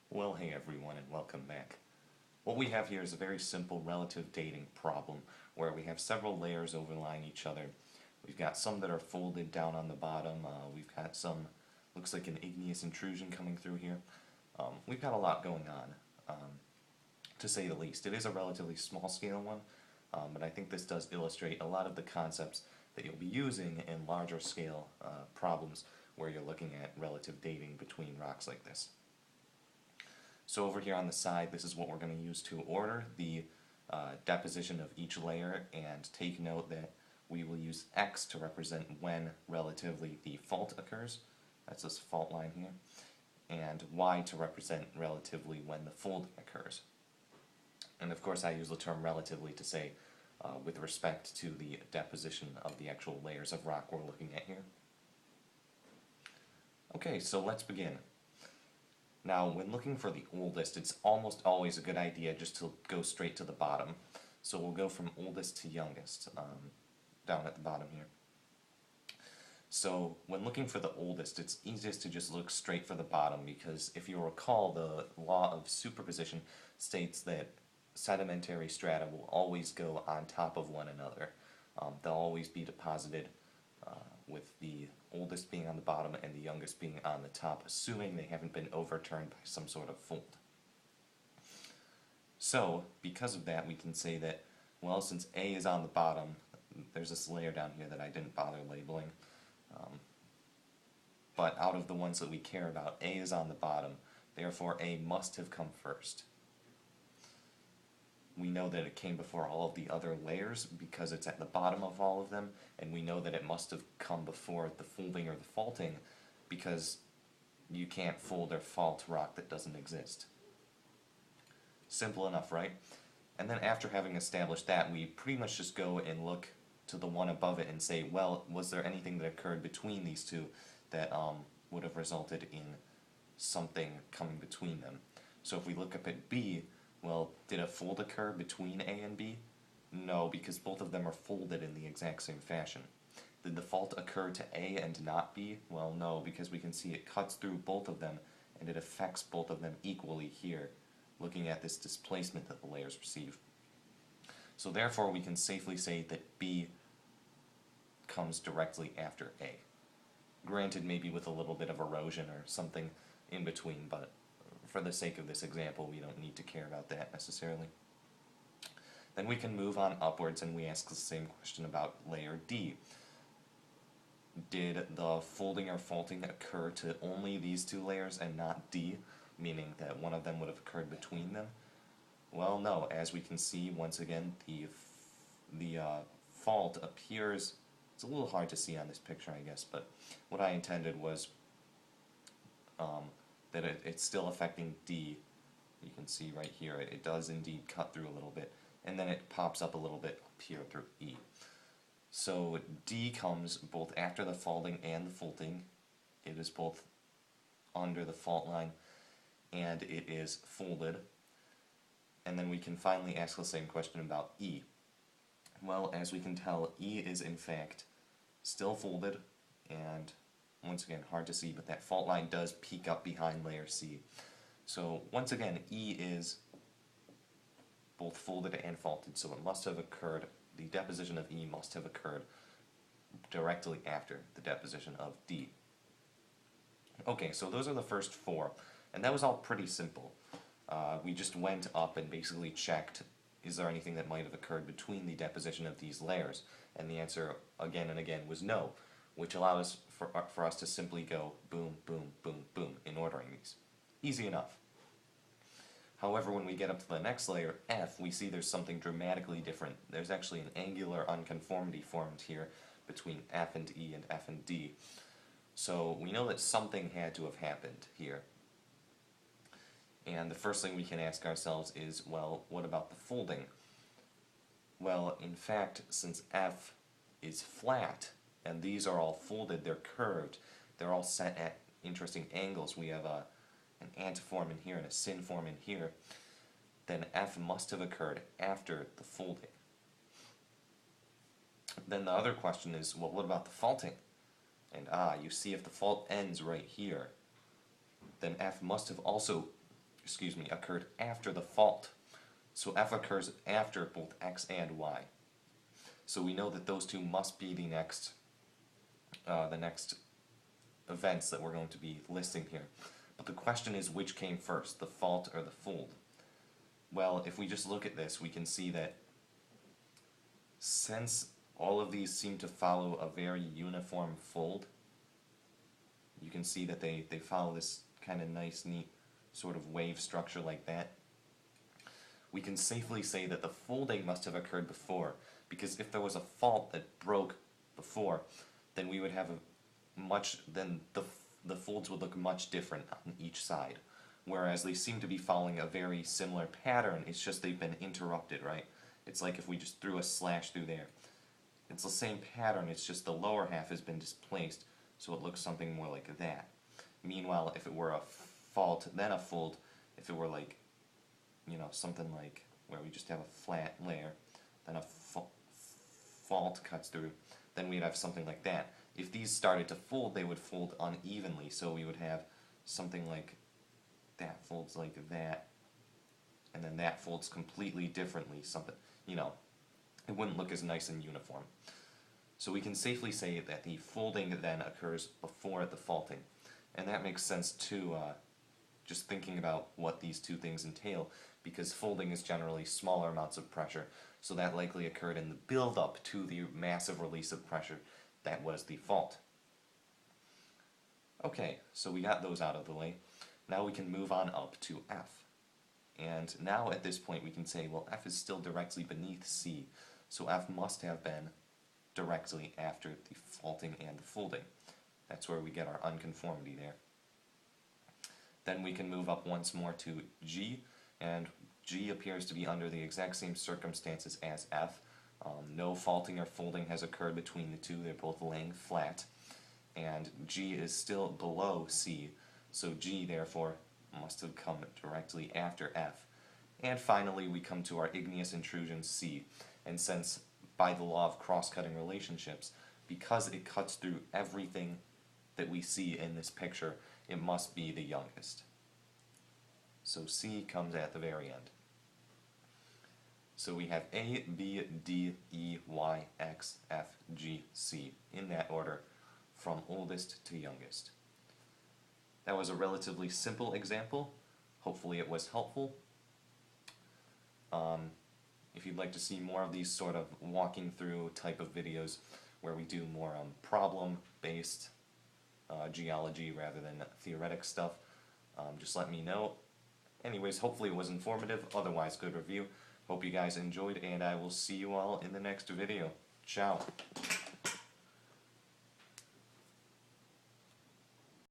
Well, hey everyone, and welcome back. What we have here is a very simple relative dating problem where we have several layers overlying each other. We've got some that are folded down on the bottom. We've got some, looks like an igneous intrusion coming through here. We've got a lot going on, to say the least. It is a relatively small scale one, but I think this does illustrate a lot of the concepts that you'll be using in larger scale problems where you're looking at relative dating between rocks like this. So over here on the side, this is what we're going to use to order the deposition of each layer, and take note that we will use X to represent when relatively the fault occurs. That's this fault line here. And Y to represent relatively when the folding occurs. And of course I use the term relatively to say with respect to the deposition of the actual layers of rock we're looking at here. Okay, so let's begin. Now, when looking for the oldest, it's almost always a good idea just to go straight to the bottom. So we'll go from oldest to youngest, down at the bottom here. So when looking for the oldest, it's easiest to just look straight for the bottom, because if you recall, the law of superposition states that sedimentary strata will always go on top of one another. They'll always be deposited with the oldest being on the bottom and the youngest being on the top, assuming they haven't been overturned by some sort of fold. So, because of that, we can say that, well, since A is on the bottom, there's this layer down here that I didn't bother labeling, but out of the ones that we care about, A is on the bottom, therefore A must have come first. We know that it came before all of the other layers because it's at the bottom of all of them, and we know that it must have come before the folding or the faulting because you can't fold or fault rock that doesn't exist. Simple enough, right? And then after having established that, we pretty much just go and look to the one above it and say, well, was there anything that occurred between these two that would have resulted in something coming between them? So if we look up at B, well, did a fold occur between A and B? No, because both of them are folded in the exact same fashion. Did the fault occur to A and not B? Well, no, because we can see it cuts through both of them, and it affects both of them equally here, looking at this displacement that the layers receive. So therefore, we can safely say that B comes directly after A. Granted, maybe with a little bit of erosion or something in between, but for the sake of this example, we don't need to care about that necessarily. Then we can move on upwards and we ask the same question about layer D. Did the folding or faulting occur to only these two layers and not D, meaning that one of them would have occurred between them? Well, no. As we can see, once again, the fault appears, it's a little hard to see on this picture, I guess, but what I intended was that it's still affecting D. You can see right here, it does indeed cut through a little bit, and then it pops up a little bit up here through E. So D comes both after the faulting and the faulting. It is both under the fault line, and it is folded. And then we can finally ask the same question about E. Well, as we can tell, E is in fact still folded, and once again, hard to see, but that fault line does peek up behind layer C. So once again, E is both folded and faulted, so it must have occurred, the deposition of E must have occurred directly after the deposition of D. Okay, so those are the first four, and that was all pretty simple. We just went up and basically checked, is there anything that might have occurred between the deposition of these layers? And the answer again and again was no, which allows for us to simply go boom, boom, boom, boom in ordering these. Easy enough. However, when we get up to the next layer, F, we see there's something dramatically different. There's actually an angular unconformity formed here between F and E and F and D. So we know that something had to have happened here. And the first thing we can ask ourselves is, well, what about the folding? Well, in fact, since F is flat, and these are all folded, they're curved, they're all set at interesting angles, we have an antiform in here and a synform in here, then F must have occurred after the folding. Then the other question is, well, what about the faulting? And you see if the fault ends right here, then F must have also, occurred after the fault. So F occurs after both X and Y. So we know that those two must be the next events that we're going to be listing here. But the question is, which came first, the fault or the fold? Well, if we just look at this, we can see that since all of these seem to follow a very uniform fold, you can see that they follow this kind of nice, neat sort of wave structure like that. We can safely say that the folding must have occurred before, because if there was a fault that broke before, then we would have the folds would look much different on each side. Whereas they seem to be following a very similar pattern, it's just they've been interrupted, right? It's like if we just threw a slash through there. It's the same pattern, it's just the lower half has been displaced, so it looks something more like that. Meanwhile, if it were a fault, then a fold, if it were like, something like where we just have a flat layer, then a fault cuts through, then we'd have something like that. If these started to fold, they would fold unevenly, so we would have something like that folds like that, and then that folds completely differently, something, it wouldn't look as nice and uniform. So we can safely say that the folding then occurs before the faulting, and that makes sense too, just thinking about what these two things entail, because folding is generally smaller amounts of pressure, so that likely occurred in the build-up to the massive release of pressure that was the fault. Okay, so we got those out of the way. Now we can move on up to F. And now at this point we can say, well, F is still directly beneath C, so F must have been directly after the faulting and the folding. That's where we get our unconformity there. Then we can move up once more to G, and G appears to be under the exact same circumstances as F. No faulting or folding has occurred between the two, they're both laying flat. And G is still below C, so G therefore must have come directly after F. And finally we come to our igneous intrusion C, and since by the law of cross-cutting relationships, because it cuts through everything that we see in this picture, it must be the youngest. So C comes at the very end. So we have A, B, D, E, Y, X, F, G, C, in that order, from oldest to youngest. That was a relatively simple example. Hopefully it was helpful. If you'd like to see more of these sort of walking through type of videos where we do more problem-based geology rather than theoretic stuff, just let me know. Anyways, hopefully it was informative, otherwise good review. Hope you guys enjoyed, and I will see you all in the next video. Ciao.